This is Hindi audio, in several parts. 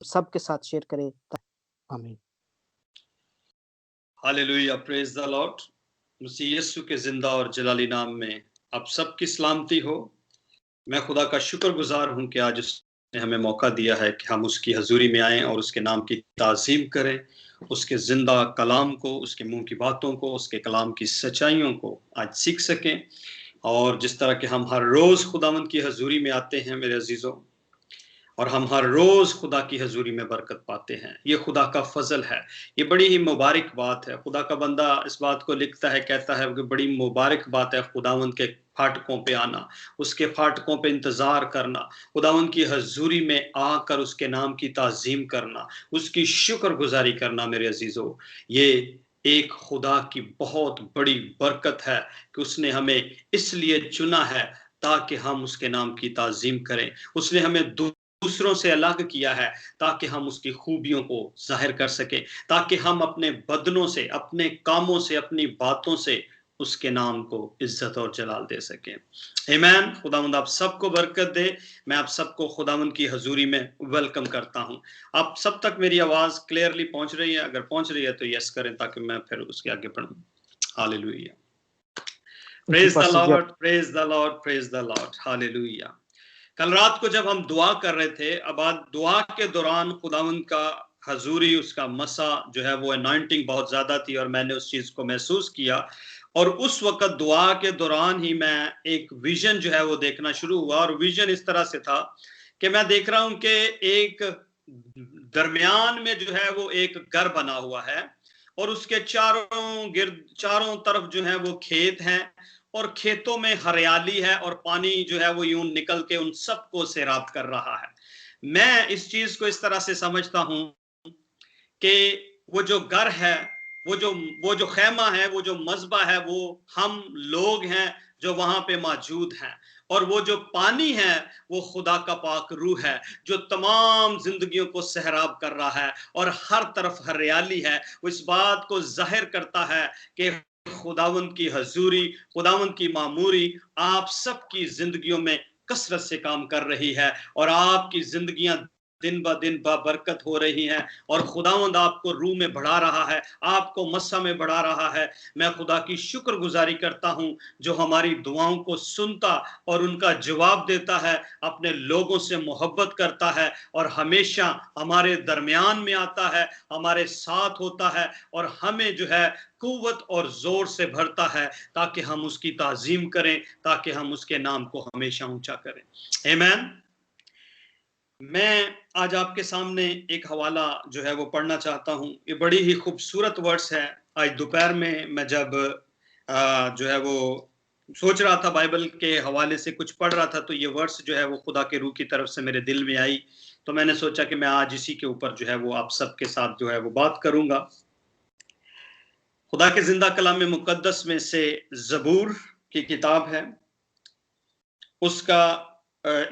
सबके साथ शेयर करें। आमीन। Hallelujah, praise the lord. मसीह यीशु के जिंदा और जलाली नाम में आप सबकी सलामती हो। मैं खुदा का शुक्रगुजार हूं कि आज उसने हमें मौका दिया है कि हम उसकी हजूरी में आएं और उसके नाम की ताज़ीम करें, उसके जिंदा कलाम को, उसके मुंह की बातों को, उसके कलाम की सच्चाइयों को आज सीख सकें। और जिस तरह के हम हर रोज खुदावंद की हजूरी में आते हैं मेरे अजीजों, और हम हर रोज खुदा की हजूरी में बरकत पाते हैं, ये खुदा का फजल है। ये बड़ी ही मुबारक बात है। खुदा का बंदा इस बात को लिखता है, कहता है कि बड़ी मुबारक बात है खुदावंद के फाटकों पे आना, उसके फाटकों पे इंतजार करना, खुदावंद की हजूरी में आकर उसके नाम की ताजीम करना, उसकी शुक्रगुजारी करना। मेरे अजीजों, ये एक खुदा की बहुत बड़ी बरकत है कि उसने हमें इसलिए चुना है ताकि हम उसके नाम की ताजीम करें। उसने हमें दूसरों से अलग किया है ताकि हम उसकी खूबियों को जाहिर कर सके, ताकि हम अपने बदनों से, अपने कामों से, अपनी बातों से उसके नाम को इज्जत और जलाल दे सके। आमीन। खुदावंद आप सबको बरकत दे। मैं आप सबको खुदावंद की हजूरी में वेलकम करता हूं। आप सब तक मेरी आवाज क्लियरली पहुंच रही है? अगर पहुंच रही है तो यस करें ताकि मैं फिर उसके आगे बढ़ूं। Hallelujah, praise the lord, praise the lord, praise the lord. Hallelujah. कल रात को जब हम दुआ कर रहे थे, अब आज दुआ के दौरान खुदावंद का हजूरी, उसका मसा जो है वो अनॉइंटिंग बहुत ज्यादा थी और मैंने उस चीज को महसूस किया। और उस वक्त दुआ के दौरान ही मैं एक विजन जो है वो देखना शुरू हुआ। और विजन इस तरह से था कि मैं देख रहा हूं कि एक दरमियान में जो है वो एक घर बना हुआ है और उसके चारों तरफ जो है वो खेत हैं और खेतों में हरियाली है और पानी जो है वो यूं निकल के उन सबको सैराब कर रहा है। मैं इस चीज को इस तरह से समझता हूं कि वो जो घर है, वो जो खैमा है, वो जो मज़बा है, वो हम लोग हैं जो वहां पे मौजूद हैं। और वो जो पानी है वो खुदा का पाक रूह है जो तमाम जिंदगियों को सहराब कर रहा है और हर तरफ हरियाली है। वो इस बात को जाहिर करता है कि खुदावंद की हजूरी, खुदावंद की मामूरी आप सबकी जिंदगियों में कसरत से काम कर रही है और आपकी जिंदगियां दिन ब दिन बरकत हो रही हैं और खुदावंद आपको रूह में बढ़ा रहा है, आपको मस्सा में बढ़ा रहा है। मैं खुदा की शुक्रगुजारी करता हूं जो हमारी दुआओं को सुनता और उनका जवाब देता है, अपने लोगों से मोहब्बत करता है और हमेशा हमारे दरमियान में आता है, हमारे साथ होता है और हमें जो है कुव्वत और जोर से भरता है ताकि हम उसकी ताजीम करें, ताकि हम उसके नाम को हमेशा ऊंचा करें। आमीन। मैं आज आपके सामने एक हवाला जो है वो पढ़ना चाहता हूं। ये बड़ी ही खूबसूरत वर्ड्स है। आज दोपहर में मैं जब जो है वो सोच रहा था, बाइबल के हवाले से कुछ पढ़ रहा था, तो ये वर्ड्स जो है वो खुदा के रूह की तरफ से मेरे दिल में आई। तो मैंने सोचा कि मैं आज इसी के ऊपर जो है वो आप सबके साथ जो है वो बात करूंगा। खुदा के जिंदा कलाम मुकद्दस में से ज़बूर की किताब है, उसका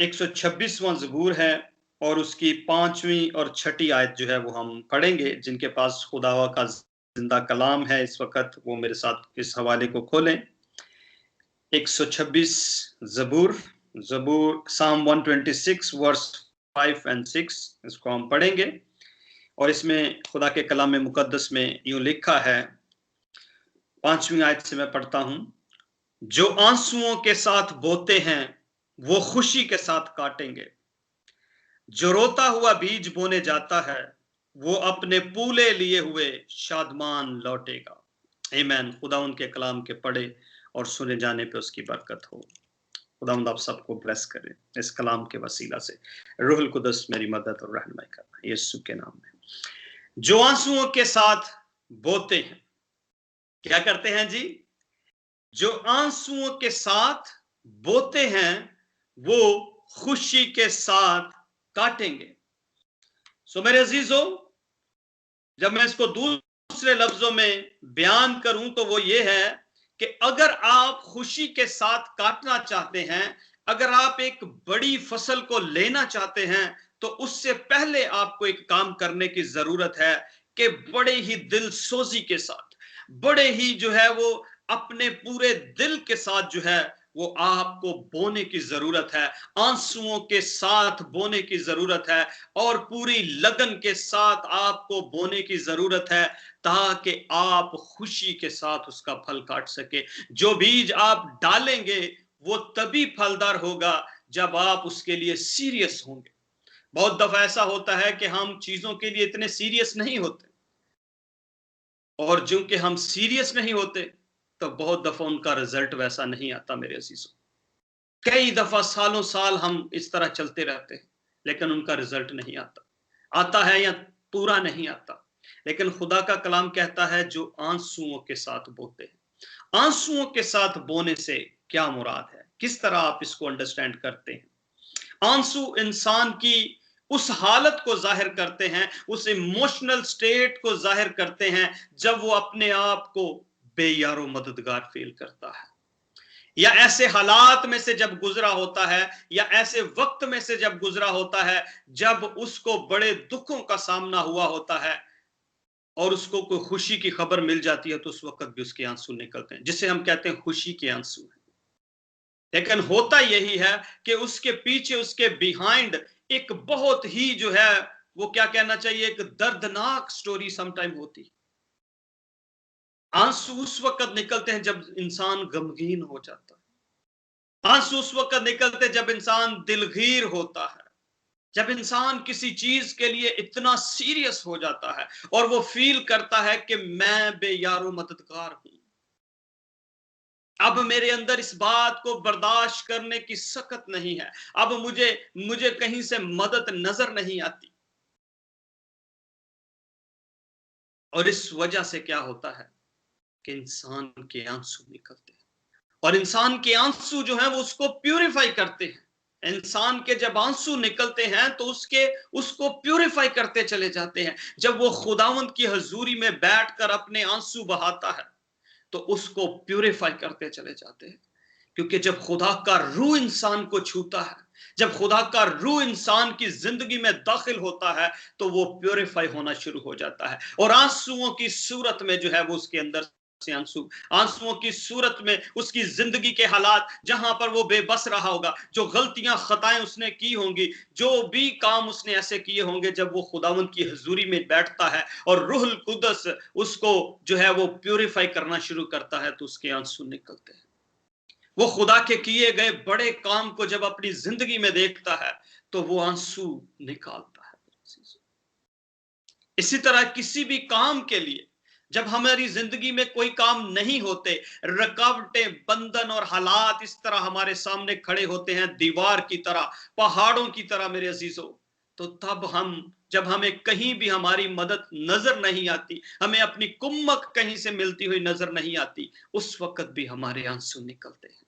126वां ज़बूर है और उसकी 5वीं और 6ठी आयत जो है वो हम पढ़ेंगे। जिनके पास खुदावा का जिंदा कलाम है इस वक्त, वो मेरे साथ इस हवाले को खोलें। 126 ज़बूर, साम 126 वर्स 5 और 6, इसको हम पढ़ेंगे। और इसमें खुदा के कलाम मुकद्दस में यूं लिखा है, 5वीं आयत से मैं पढ़ता हूं। जो आंसुओं के साथ बोते हैं वो खुशी के साथ काटेंगे, जो रोता हुआ बीज बोने जाता है वो अपने पूले लिए हुए शादमान लौटेगा। आमीन। खुदा उनके कलाम के पढ़े और सुने जाने पे उसकी बरकत हो। खुदावंद आप सबको ब्लेस करे इस कलाम के वसीला से। रूहुल कुदस मेरी मदद और रहनुमाई करना यीशु के नाम में। जो आंसुओं के साथ बोते हैं, क्या करते हैं जी? जो आंसुओं के साथ बोते हैं वो खुशी के साथ काटेंगे। सो मेरे अजीजों, जब मैं इसको दूसरे लफ्जों में बयान करूं तो वो ये है कि अगर आप खुशी के साथ काटना चाहते हैं, अगर आप एक बड़ी फसल को लेना चाहते हैं, तो उससे पहले आपको एक काम करने की जरूरत है कि बड़े ही दिल सोजी के साथ, बड़े ही जो है वो अपने पूरे दिल के साथ जो है वो आपको बोने की जरूरत है, आंसुओं के साथ बोने की जरूरत है और पूरी लगन के साथ आपको बोने की जरूरत है, ताकि आप खुशी के साथ उसका फल काट सके। जो बीज आप डालेंगे वो तभी फलदार होगा जब आप उसके लिए सीरियस होंगे। बहुत दफा ऐसा होता है कि हम चीजों के लिए इतने सीरियस नहीं होते, और चूंकि हम सीरियस नहीं होते तो बहुत दफा उनका रिजल्ट वैसा नहीं आता मेरे अजीजों। कई दफा सालों साल हम इस तरह चलते रहते हैं लेकिन उनका रिजल्ट नहीं आता, आता है या पूरा नहीं आता। लेकिन खुदा का कलाम कहता है जो आंसुओं के साथ बोते हैं। आंसुओं के साथ बोने से क्या मुराद है, किस तरह आप इसको अंडरस्टैंड करते हैं? आंसू इंसान की उस हालत को जाहिर करते हैं, उस इमोशनल स्टेट को जाहिर करते हैं जब वो अपने आप को बेयारो मददगार फील करता है, या ऐसे हालात में से जब गुजरा होता है, या ऐसे वक्त में से जब गुजरा होता है जब उसको बड़े दुखों का सामना हुआ होता है और उसको कोई खुशी की खबर मिल जाती है तो उस वक्त भी उसके आंसू निकलते हैं, जिसे हम कहते हैं खुशी के आंसू है। लेकिन होता यही है कि उसके पीछे, उसके बिहाइंड एक बहुत ही जो है वो क्या कहना चाहिए, एक दर्दनाक स्टोरी समटाइम होती। आंसू उस वक्त निकलते हैं जब इंसान गमगीन हो जाता है। आंसू उस वक्त निकलते जब इंसान दिलगीर होता है, जब इंसान किसी चीज के लिए इतना सीरियस हो जाता है और वो फील करता है कि मैं बेयारो मददगार हूं, अब मेरे अंदर इस बात को बर्दाश्त करने की सकत नहीं है, अब मुझे मुझे कहीं से मदद नजर नहीं आती। और इस वजह से क्या होता है कि इंसान के आंसू निकलते हैं, और इंसान के आंसू जो हैं वो उसको प्यूरिफाई करते हैं। इंसान के जब आंसू निकलते हैं तो उसको प्यूरिफाई करते चले जाते हैं। जब वो खुदावंद की हजूरी में बैठकर अपने आंसू बहाता है तो उसको प्यूरिफाई करते चले जाते हैं। क्योंकि जब खुदा का रूह इंसान को छूता है, जब खुदा का रूह इंसान की जिंदगी में दाखिल होता है तो वो प्यूरिफाई होना शुरू हो जाता है, और आंसुओं की सूरत में जो है वो उसके अंदर से आंसुओं की सूरत में उसकी जिंदगी के हालात, जहां पर वो बेबस रहा होगा, जो गलतियां खताएं उसने की होंगी, जो भी काम उसने ऐसे किए होंगे, जब वो खुदावंद की हजूरी में बैठता है और रूहुल कुदस उसको जो है वो प्यूरिफाई करना शुरू करता है तो उसके आंसू निकलते हैं। वो खुदा के किए गए बड़े काम को जब अपनी जिंदगी में देखता है तो वो आंसू निकालता है। इसी तरह किसी भी काम के लिए जब हमारी जिंदगी में कोई काम नहीं होते, रुकावटें, बंधन और हालात इस तरह हमारे सामने खड़े होते हैं दीवार की तरह, पहाड़ों की तरह मेरे अजीजों, तो तब जब हमें कहीं भी हमारी मदद नजर नहीं आती, हमें अपनी कुम्मक कहीं से मिलती हुई नजर नहीं आती, उस वक्त भी हमारे आंसू निकलते हैं।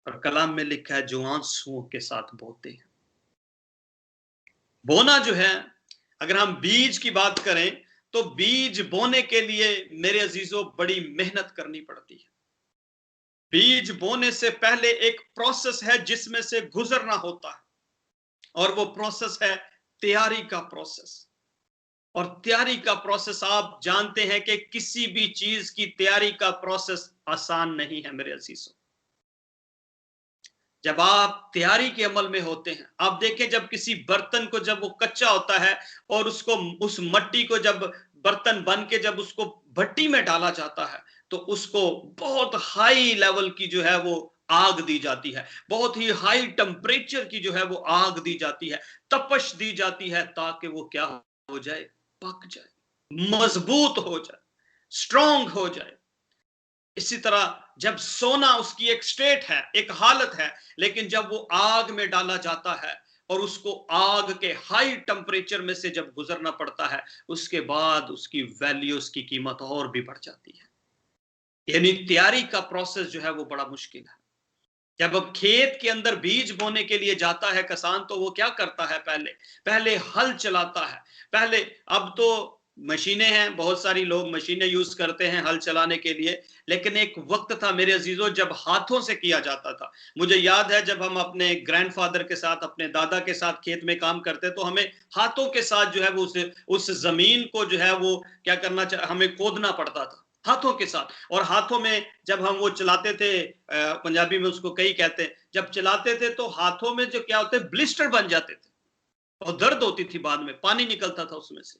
और कलाम में लिखा है जो आंसुओं के साथ बोते हैं। बोना जो है, अगर हम बीज की बात करें तो बीज बोने के लिए मेरे अजीजों बड़ी मेहनत करनी पड़ती है। बीज बोने से पहले एक प्रोसेस है जिसमें से गुजरना होता है, और वो प्रोसेस है तैयारी का प्रोसेस। और तैयारी का प्रोसेस आप जानते हैं कि किसी भी चीज की तैयारी का प्रोसेस आसान नहीं है मेरे अजीजों। जब आप तैयारी के अमल में होते हैं, आप देखें जब किसी बर्तन को जब वो कच्चा होता है और उसको, उस मट्टी को जब बर्तन बन के जब उसको भट्टी में डाला जाता है तो उसको बहुत हाई लेवल की जो है वो आग दी जाती है, बहुत ही हाई टेम्परेचर की जो है वो आग दी जाती है, तपश दी जाती है, ताकि वो क्या हो जाए, पक जाए, मजबूत हो जाए, स्ट्रांग हो जाए। इसी तरह जब सोना उसकी एक स्टेट है, एक हालत है, लेकिन जब वो आग में डाला जाता है और उसको आग के हाई टेम्परेचर में से जब गुजरना पड़ता है, उसके बाद उसकी वैल्यू, उसकी कीमत और भी बढ़ जाती है। यानी तैयारी का प्रोसेस जो है वो बड़ा मुश्किल है। जब खेत के अंदर बीज बोने के लिए जाता है किसान, तो वो क्या करता है, पहले पहले हल चलाता है। पहले, अब तो मशीनें हैं, बहुत सारी लोग मशीनें यूज करते हैं हल चलाने के लिए, लेकिन एक वक्त था मेरे अजीजों जब हाथों से किया जाता था। मुझे याद है जब हम अपने ग्रैंडफादर के साथ, अपने दादा के साथ खेत में काम करते तो हमें हाथों के साथ जो है वो उस जमीन को जो है वो क्या करना, हमें खोदना पड़ता था, हाथों के साथ। और हाथों में जब हम वो चलाते थे, पंजाबी में उसको कई कहते हैं, जब चलाते थे तो हाथों में जो क्या होते ब्लिस्टर बन जाते थे और दर्द होती थी, बाद में पानी निकलता था उसमें से।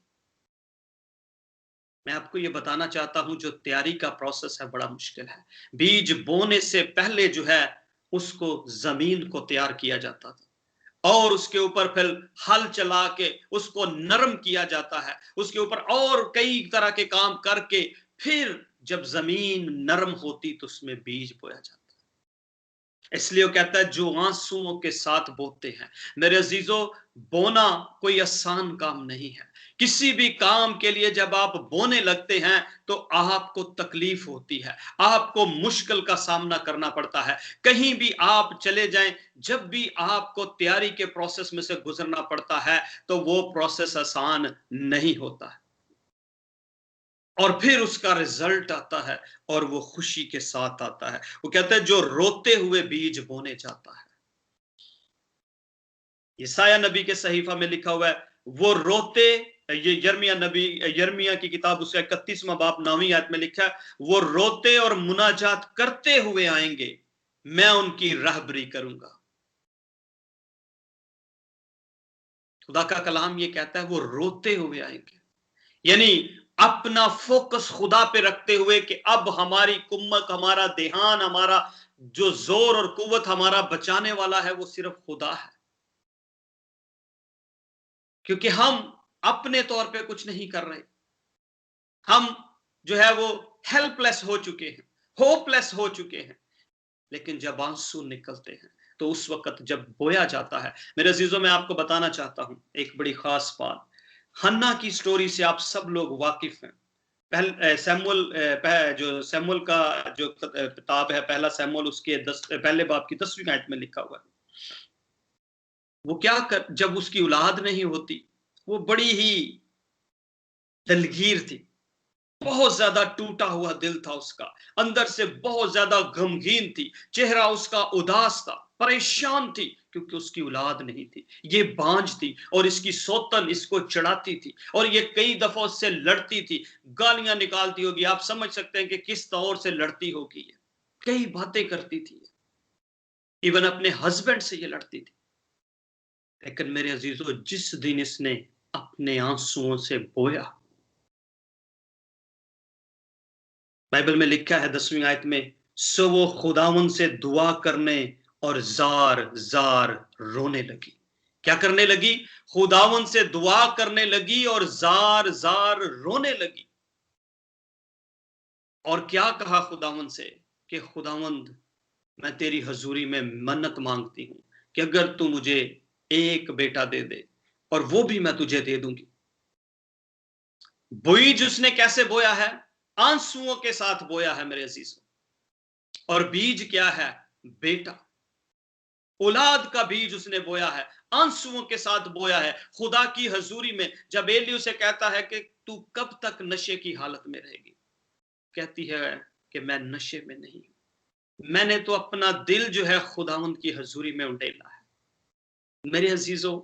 मैं आपको ये बताना चाहता हूं, जो तैयारी का प्रोसेस है बड़ा मुश्किल है। बीज बोने से पहले जो है उसको जमीन को तैयार किया जाता था और उसके ऊपर फिर हल चला के उसको नरम किया जाता है, उसके ऊपर और कई तरह के काम करके फिर जब जमीन नरम होती तो उसमें बीज बोया जाता है। इसलिए वो कहता है जो आंसुओं के साथ बोते हैं। मेरे अजीजों, बोना कोई आसान काम नहीं है। किसी भी काम के लिए जब आप बोने लगते हैं तो आपको तकलीफ होती है, आपको मुश्किल का सामना करना पड़ता है। कहीं भी आप चले जाएं, जब भी आपको तैयारी के प्रोसेस में से गुजरना पड़ता है तो वो प्रोसेस आसान नहीं होता है और फिर उसका रिजल्ट आता है और वो खुशी के साथ आता है। वो कहता है जो रोते हुए बीज बोने जाता है। यसाया नबी के सहीफा में लिखा हुआ है, वो रोते, ये यर्मिया की किताब उसका 31वां बाब 9वीं आयत में लिखा है, वो रोते और मुनाजात करते हुए आएंगे, मैं उनकी राहबरी करूंगा। खुदा का कलाम ये कहता है वो रोते हुए आएंगे, यानी अपना फोकस खुदा पे रखते हुए कि अब हमारी कुम्मत, हमारा ध्यान, हमारा जो जोर और कुव्वत हमारा बचाने वाला है वो सिर्फ खुदा है। क्योंकि हम अपने तौर पे कुछ नहीं कर रहे, हम जो है वो हेल्पलेस हो चुके हैं, होपलेस हो चुके हैं। लेकिन जब आंसू निकलते हैं तो उस वक्त जब बोया जाता है, मेरे अजीजों मैं आपको बताना चाहता हूं एक बड़ी खास बात। हन्ना की स्टोरी से आप सब लोग वाकिफ हैं। जो सैमुअल का जो किताब है, पहला सैमुअल, उसके पहले बाब की 10वीं आयत में लिखा हुआ है, वो क्या कर, जब उसकी औलाद नहीं होती, वो बड़ी ही दलगीर थी, बहुत ज्यादा टूटा हुआ दिल था उसका, अंदर से बहुत ज्यादा गमगीन थी, चेहरा उसका उदास था, परेशान थी, क्योंकि उसकी औलाद नहीं थी। ये बांझ थी और इसकी सौतन इसको चढ़ाती थी और ये कई दफा उससे लड़ती थी, गालियां निकालती होगी। आप समझ सकते हैं कि किस तौर से लड़ती होगी, कई बातें करती थी, इवन अपने हस्बैंड से ये लड़ती थी। लेकिन मेरे अजीजों, जिस दिन इसने अपने आंसुओं से बोया, बाइबल में लिखा है 10वीं आयत में, सो वो खुदावन से दुआ करने और जार जार रोने लगी। क्या करने लगी? खुदावन से दुआ करने लगी और जार जार रोने लगी। और क्या कहा खुदावन से कि खुदावंद, मैं तेरी हजूरी में मन्नत मांगती हूं कि अगर तू मुझे एक बेटा दे दे और वो भी मैं तुझे दे दूंगी। बीज उसने कैसे बोया है? आंसुओं के साथ बोया है मेरे अजीजों। और बीज क्या है? बेटा, औलाद का बीज उसने बोया है, आंसुओं के साथ बोया है। खुदा की हजूरी में जब एली उसे कहता है कि तू कब तक नशे की हालत में रहेगी, कहती है कि मैं नशे में नहीं हूं, मैंने तो अपना दिल जो है खुदावंद की हजूरी में उंडेला है। मेरे अजीजों,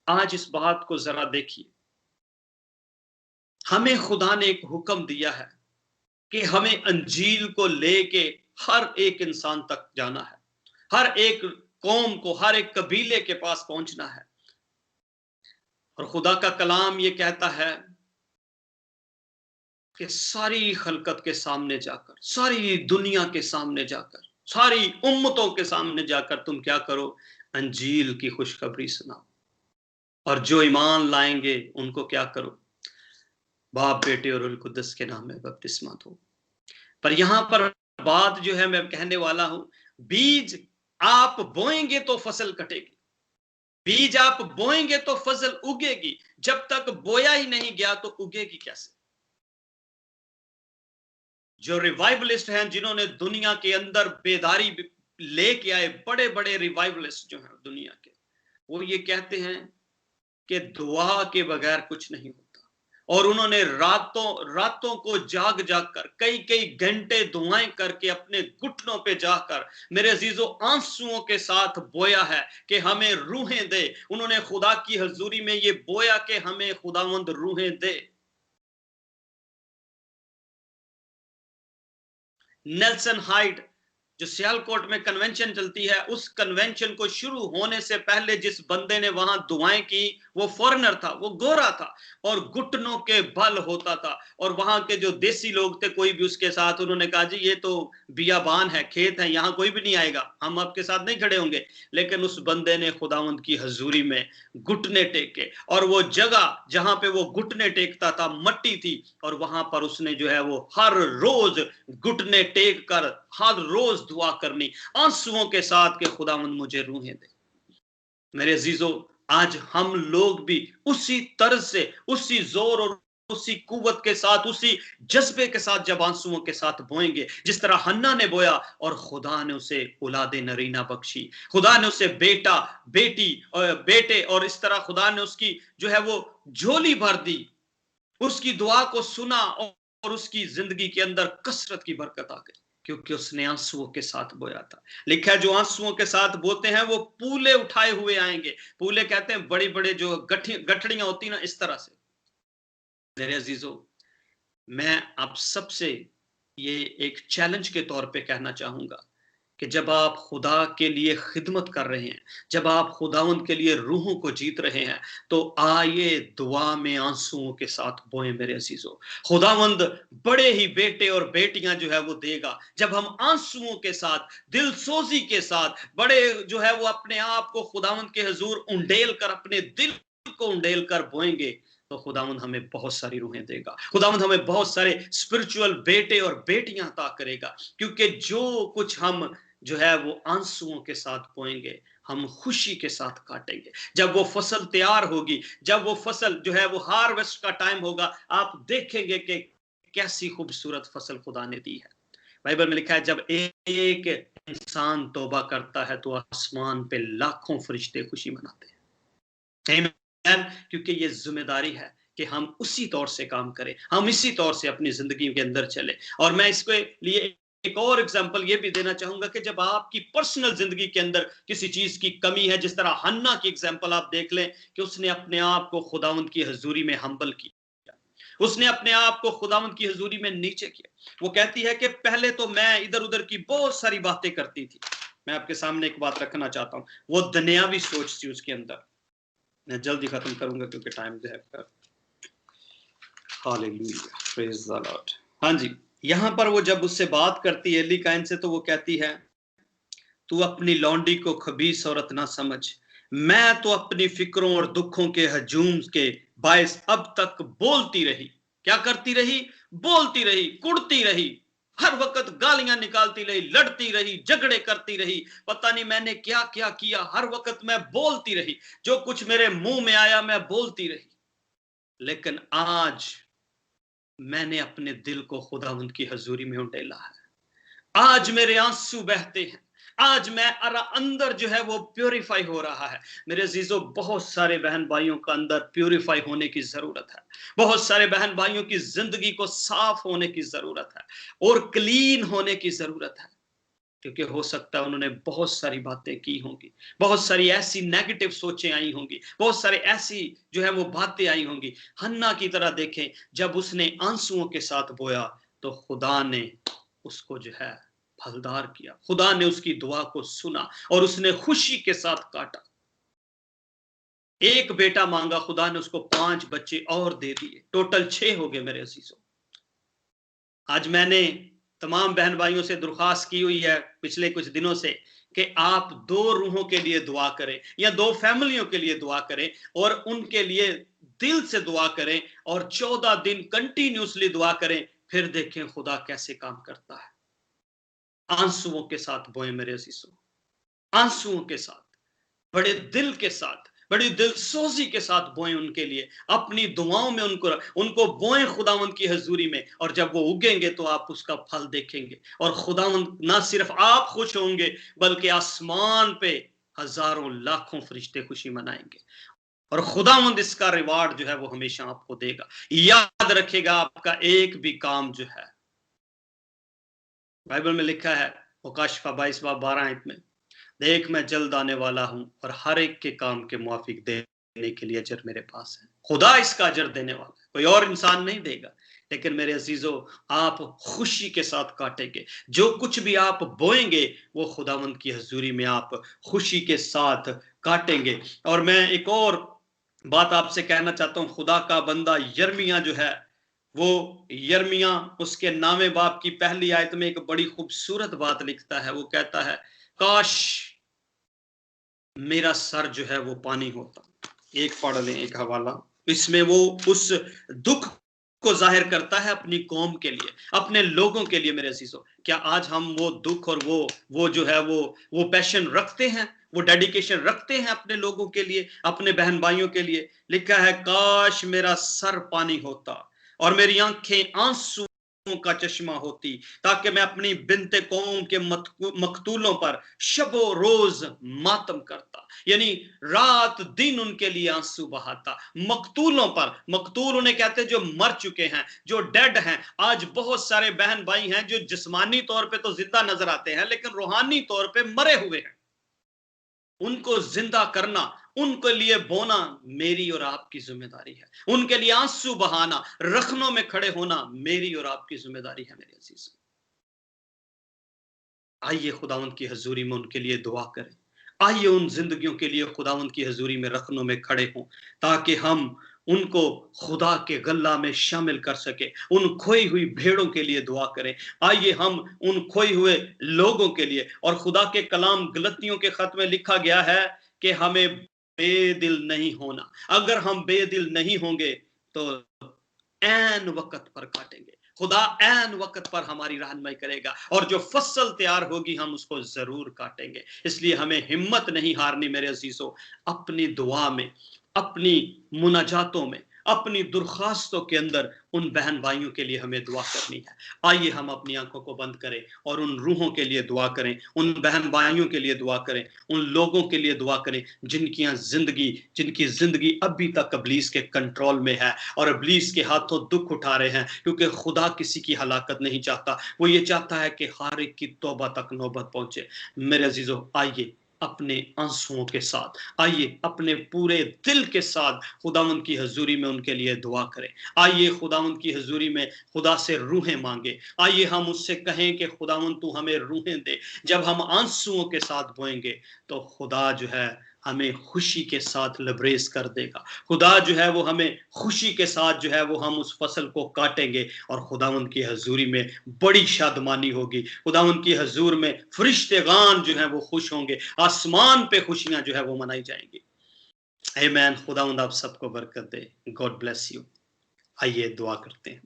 आज इस बात को जरा देखिए, हमें खुदा ने एक हुक्म दिया है कि हमें अंजील को लेके हर एक इंसान तक जाना है, हर एक कौम को, हर एक कबीले के पास पहुंचना है। और खुदा का कलाम ये कहता है कि सारी खलकत के सामने जाकर, सारी दुनिया के सामने जाकर, सारी उम्मतों के सामने जाकर तुम क्या करो? अंजील की खुशखबरी सुनाओ। और जो ईमान लाएंगे उनको क्या करो? बाप, बेटे और रूह कुद्दस के नाम में बपतिस्मा दो। पर यहां पर बात जो है मैं कहने वाला हूं, बीज आप बोएंगे तो फसल कटेगी, बीज आप बोएंगे तो फसल उगेगी। जब तक बोया ही नहीं गया तो उगेगी कैसे? जो रिवाइवलिस्ट हैं, जिन्होंने दुनिया के अंदर बेदारी लेके आए, बड़े बड़े रिवाइवलिस्ट जो हैं दुनिया के, वो ये कहते हैं कि दुआ के बगैर कुछ नहीं होता। और उन्होंने रातों रातों को जाग जाग कर, कई कई घंटे दुआएं करके, अपने घुटनों पे जाकर, मेरे अजीजों, आंसुओं के साथ बोया है कि हमें रूहें दे। उन्होंने खुदा की हजूरी में ये बोया कि हमें खुदावंद रूहें दे। नेल्सन हाइड जो सियालकोट में कन्वेंशन चलती है, उस कन्वेंशन को शुरू होने से पहले जिस बंदे ने वहां दुआएं की, वो फॉरेनर था, वो गोरा था और घुटनों के बल होता था। और वहां के जो देसी लोग थे, कोई भी उसके साथ, उन्होंने कहा जी ये तो बियाबान है, खेत है, यहाँ कोई भी नहीं आएगा, हम आपके साथ नहीं खड़े होंगे। लेकिन उस बंदे ने खुदावंद की हजूरी में घुटने टेके, और वो जगह जहां पे वो घुटने टेकता था मट्टी थी, और वहां पर उसने जो है वो हर रोज घुटने टेक कर हर रोज दुआ करनी आंसुओं के साथ, के खुदावंद मुझे रूहें दे। मेरे अजीजों, आज हम लोग भी उसी तरह से, उसी जोर और उसी कुव्वत के साथ, उसी जज्बे के साथ जब आंसुओं के साथ बोएंगे, जिस तरह हन्ना ने बोया और खुदा ने उसे औलादे नरीना बख्शी, खुदा ने उसे बेटा, बेटी और बेटे, और इस तरह खुदा ने उसकी जो है वो झोली भर दी, उसकी दुआ को सुना और उसकी जिंदगी के अंदर कसरत की बरकत आ गई, क्योंकि उसने आंसुओं के साथ बोया था। लिखा है जो आंसुओं के साथ बोते हैं वो पूले उठाए हुए आएंगे। पूले कहते हैं बड़ी बड़े जो गठड़ियां होती ना, इस तरह से। मेरे अजीजों, मैं आप सबसे ये एक चैलेंज के तौर पे कहना चाहूंगा कि जब आप खुदा के लिए खिदमत कर रहे हैं, जब आप खुदावंद के लिए रूहों को जीत रहे हैं, तो आइए दुआ में आंसुओं के साथ बोएं मेरे अजीजों। खुदावंद बड़े ही बेटे और बेटियां जो है वो देगा, जब हम आंसुओं के साथ, दिल सोजी के साथ, बड़े जो है वो अपने आप को खुदावंद के हजूर उंडेल कर, अपने दिल को उंडेल कर बोएंगे, तो खुदावंद हमें बहुत सारी रूहें देगा, खुदावंद हमें बहुत सारे स्पिरिचुअल बेटे और बेटियां अता करेगा। क्योंकि जो कुछ हम जो है वो आंसुओं के साथ बोएंगे, हम खुशी के साथ काटेंगे। जब वो फसल तैयार होगी, जब वो फसल जो है वो हार्वेस्ट का टाइम होगा, आप देखेंगे कि कैसी खूबसूरत फसल खुदा ने दी है। बाइबल में लिखा है जब एक इंसान तौबा करता है तो आसमान पे लाखों फरिश्ते खुशी मनाते हैं। क्योंकि ये जिम्मेदारी है कि हम उसी तौर से काम करें, हम इसी तौर से अपनी जिंदगी के अंदर चले। और मैं इसके लिए एक और एग्जांपल ये भी देना चाहूंगा कि जब आपकी पर्सनल जिंदगी के अंदर किसी चीज की कमी है, जिस तरह हन्ना की एग्जांपल आप देख लें कि उसने अपने आप को खुदावंद की हजूरी में हम्बल किया, उसने अपने आप को खुदावंद की हजूरी में नीचे किया। वो कहती है कि पहले तो मैं इधर उधर की बहुत सारी बातें करती थी। मैं आपके सामने एक बात रखना चाहता हूं, वो दुनियावी सोच थी उसके अंदर। मैं जल्दी खत्म करूंगा क्योंकि टाइम जो है। Hallelujah, praise the Lord. हाँ जी, यहां पर वो जब उससे बात करती है एली काइन से, तो वो कहती है तू अपनी लौंडी को खबीस औरत ना समझ, मैं तो अपनी फिक्रों और दुखों के हजूम के बायस अब तक बोलती रही। क्या करती रही? बोलती रही, कुड़ती रही, हर वक्त गालियां निकालती रही, लड़ती रही, झगड़े करती रही, पता नहीं मैंने क्या क्या किया, हर वक्त मैं बोलती रही, जो कुछ मेरे मुंह में आया मैं बोलती रही। लेकिन आज मैंने अपने दिल को खुदावंद की हजूरी में उंडेला है। आज मेरे आंसू बहते हैं, आज मैं अंदर जो है वो प्यूरिफाई हो रहा है। मेरे अजीजों, बहुत सारे बहन भाइयों का अंदर प्यूरिफाई होने की जरूरत है। बहुत सारे बहन भाइयों की जिंदगी को साफ होने की जरूरत है और क्लीन होने की जरूरत है। क्योंकि हो सकता है उन्होंने बहुत सारी बातें की होंगी, बहुत सारी ऐसी नेगेटिव सोचें आई होंगी, बहुत सारी ऐसी जो है वो बातें आई होंगी। हन्ना की तरह देखें, जब उसने आंसुओं के साथ बोया तो खुदा ने उसको जो है फलदार किया, खुदा ने उसकी दुआ को सुना और उसने खुशी के साथ काटा। एक बेटा मांगा, खुदा ने उसको 5 बच्चे और दे दिए, टोटल 6 हो गए। मेरे अजीजों, आज मैंने तमाम बहन भाइयों से दरख्वास्त की हुई है पिछले कुछ दिनों से कि आप 2 रूहों के लिए दुआ करें या 2 फैमिलियों के लिए दुआ करें और उनके लिए दिल से दुआ करें और 14 दिन कंटिन्यूसली दुआ करें, फिर देखें खुदा कैसे काम करता है। आंसुओं के साथ बोए मेरे अजीजों, आंसुओं के साथ, बड़े दिल के साथ, बड़ी दिलसोजी के साथ बोएं उनके लिए, अपनी दुआओं में उनको बोएं खुदावंद की हजूरी में। और जब वो उगेंगे तो आप उसका फल देखेंगे और खुदावंद ना सिर्फ आप खुश होंगे बल्कि आसमान पे हजारों लाखों फरिश्ते खुशी मनाएंगे और खुदावंद इसका रिवार्ड जो है वो हमेशा आपको देगा। याद रखेगा, आपका एक भी काम जो है, बाइबल में लिखा है मुकाशफा 22:12 में, देख मैं जल्द आने वाला हूं और हर एक के काम के मुआफिक देने के लिए अजर मेरे पास है। खुदा इसका अजर देने वाला है, कोई और इंसान नहीं देगा। लेकिन मेरे अजीजों, आप खुशी के साथ काटेंगे। जो कुछ भी आप बोएंगे वो खुदावंद की हजूरी में आप खुशी के साथ काटेंगे। और मैं एक और बात आपसे कहना चाहता हूं। खुदा का बंदा यिर्मयाह जो है, वो यिर्मयाह उसके नामे बाप की पहली आयत में एक बड़ी खूबसूरत बात लिखता है। वो कहता है, काश मेरा सर जो है वो पानी होता। एक पढ़ लें, एक हवाला। इसमें वो उस दुख को जाहिर करता है अपनी कौम के लिए, अपने लोगों के लिए। मेरे अजीजों, क्या आज हम वो दुख और वो जो है वो पैशन रखते हैं, वो डेडिकेशन रखते हैं अपने लोगों के लिए, अपने बहन भाइयों के लिए? लिखा है, काश मेरा सर पानी होता और मेरी आंखें आंसू का चश्मा होती, ताकि मैं अपनी बिनते कौम के मकतूलों पर शबो रोज मातम करता। यानी रात दिन उनके लिए आंसू बहाता। मकतूलों पर, मकतूल उन्हें कहते हैं जो मर चुके हैं, जो डेड हैं। आज बहुत सारे बहन भाई हैं जो जिस्मानी तौर पे तो जिंदा नजर आते हैं, लेकिन रूहानी तौर पे मरे हुए हैं। उनको जिंदा करना, उनके लिए बोना मेरी और आपकी जिम्मेदारी है। उनके लिए आंसू बहाना, रखनों में खड़े होना मेरी और आपकी जिम्मेदारी है। मेरे अजीज, आइए खुदावंद की हजूरी में उनके लिए दुआ करें। आइए उन जिंदगियों के लिए खुदावंद की हजूरी में रखनों में खड़े हों, ताकि हम उनको खुदा के गल्ला में शामिल कर सके। उन खोई हुई भेड़ों के लिए दुआ करें। आइए हम उन खोई हुए लोगों के लिए, और खुदा के कलाम गलतियों के खत में लिखा गया है कि हमें बेदिल नहीं होना। अगर हम बेदिल नहीं होंगे तो ऐन वक्त पर काटेंगे। खुदा ऐन वक्त पर हमारी रहनुमाई करेगा, और जो फसल तैयार होगी हम उसको जरूर काटेंगे। इसलिए हमें हिम्मत नहीं हारनी मेरे अजीजों। अपनी दुआ में, अपनी मुनाजातों में, अपनी दुर्खास्तों के अंदर उन बहन भाइयों के लिए हमें दुआ करनी है। आइए हम अपनी आंखों को बंद करें और उन रूहों के लिए दुआ करें, उन बहन भाइयों के लिए दुआ करें, उन लोगों के लिए दुआ करें जिनकी जिंदगी अभी तक इब्लीस के कंट्रोल में है और इब्लीस के हाथों दुख उठा रहे हैं। क्योंकि खुदा किसी की हलाकत नहीं चाहता, वो ये चाहता है कि हर एक की तौबा तक नौबत पहुंचे। मेरे अजीजों, आइए अपने आंसुओं के साथ, आइए अपने पूरे दिल के साथ खुदावंद की हजूरी में उनके लिए दुआ करें। आइए खुदावंद की हजूरी में खुदा से रूहें मांगे। आइए हम उससे कहें कि खुदावंद तू हमें रूहें दे। जब हम आंसुओं के साथ बोएंगे तो खुदा जो है हमें खुशी के साथ लबरेज कर देगा। खुदा जो है वो हमें खुशी के साथ जो है वो हम उस फसल को काटेंगे, और खुदावंद की हजूरी में बड़ी शादमानी होगी। खुदावंद की हजूर में फरिश्तेगान जो है वो खुश होंगे, आसमान पे खुशियां जो है वो मनाई जाएंगी। आमीन। खुदावंद आप सबको बरकत दे। God bless you. आइए दुआ करते हैं।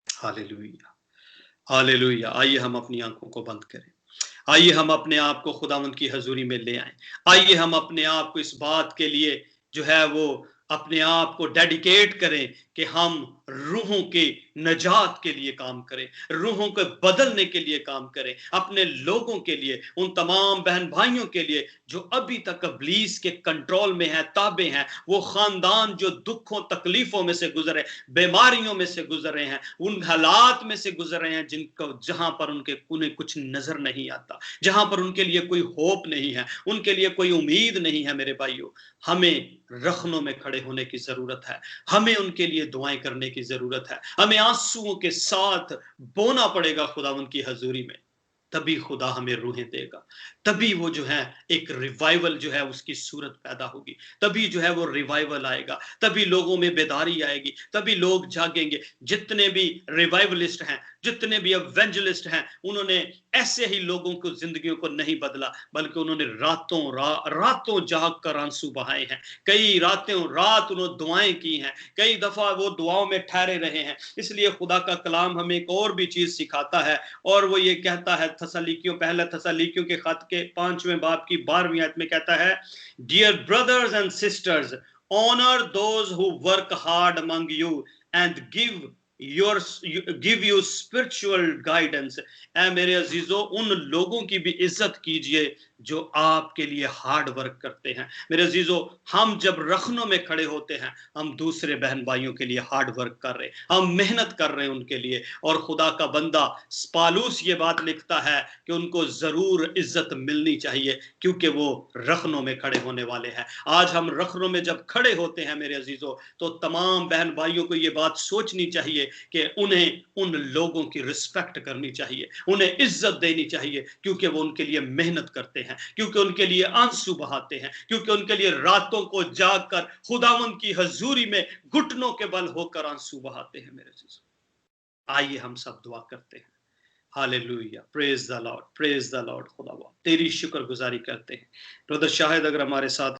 Hallelujah, hallelujah. आइए हम अपनी आंखों को बंद करें। आइए हम अपने आप को खुदावंद की हजूरी में ले आए। आइए हम अपने आप को इस बात के लिए जो है वो अपने आप को डेडिकेट करें कि हम रूहों के नजात के लिए काम करें, रूहों को बदलने के लिए काम करें, अपने लोगों के लिए, उन तमाम बहन भाइयों के लिए जो अभी तक इब्लीस के कंट्रोल में है, ताबे हैं। वो खानदान जो दुखों तकलीफों में से गुजरे, बीमारियों में से गुजर रहे हैं, उन हालात में से गुजर रहे हैं जिनको जहां पर उन्हें कुछ नजर नहीं आता, जहां पर उनके लिए कोई होप नहीं है, उनके लिए कोई उम्मीद नहीं है। मेरे भाइयों, हमें रखनों में खड़े होने की जरूरत है। हमें उनके लिए दुआएं करने की जरूरत है। हमें आंसुओं के साथ बोना पड़ेगा खुदावंद की हजूरी में। तभी खुदा हमें रूहें देगा। तभी वो जो है एक रिवाइवल जो है उसकी सूरत पैदा होगी। तभी जो है वो रिवाइवल आएगा। तभी लोगों में बेदारी आएगी। तभी लोग जागेंगे। जितने भी रिवाइवलिस्ट हैं, जितने भी एवेंजलिस्ट हैं, उन्होंने ऐसे ही लोगों को जिंदगियों को नहीं बदला, बल्कि उन्होंने रातों जाग कर आंसू बहाए हैं। कई रातों रात उन्होंने दुआएं की हैं। कई दफा वो दुआओं में ठहरे रहे हैं। इसलिए खुदा का कलाम हमें एक और भी चीज सिखाता है, और वो ये कहता है पहला थस्सलुनीकियों के खत के 5वें बाब की 12वीं आयत में कहता है, dear brothers and sisters, honour those who work hard among you and give you spiritual guidance। ऐ मेरे अजीजों, उन लोगों की भी इज्जत कीजिए जो आपके लिए हार्ड वर्क करते हैं। मेरे अजीजों, हम जब रखनों में खड़े होते हैं, हम दूसरे बहन भाइयों के लिए हार्ड वर्क कर रहे हैं, हम मेहनत कर रहे हैं उनके लिए। और खुदा का बंदा पालूस ये बात लिखता है कि उनको जरूर इज्जत मिलनी चाहिए, क्योंकि वो रखनों में खड़े होने वाले हैं। आज हम रखनों में जब खड़े होते हैं मेरे अजीजों, तो तमाम बहन भाइयों को ये बात सोचनी चाहिए कि उन्हें उन लोगों की रिस्पेक्ट करनी चाहिए, उन्हें इज्जत देनी चाहिए, क्योंकि वो उनके लिए मेहनत करते हैं, क्योंकि उनके लिए आंसू बहाते हैं, क्योंकि उनके लिए रातों को जागकर खुदावंद की हजूरी में घुटनों के बल होकर आंसू बहाते हैं। मेरे अजीजों, आइए हम सब दुआ करते हैं। Hallelujah, praise the lord, praise the Lord. खुदा तेरी शुक्रगुजारी करते हैं। ब्रदर शाहिद अगर हमारे साथ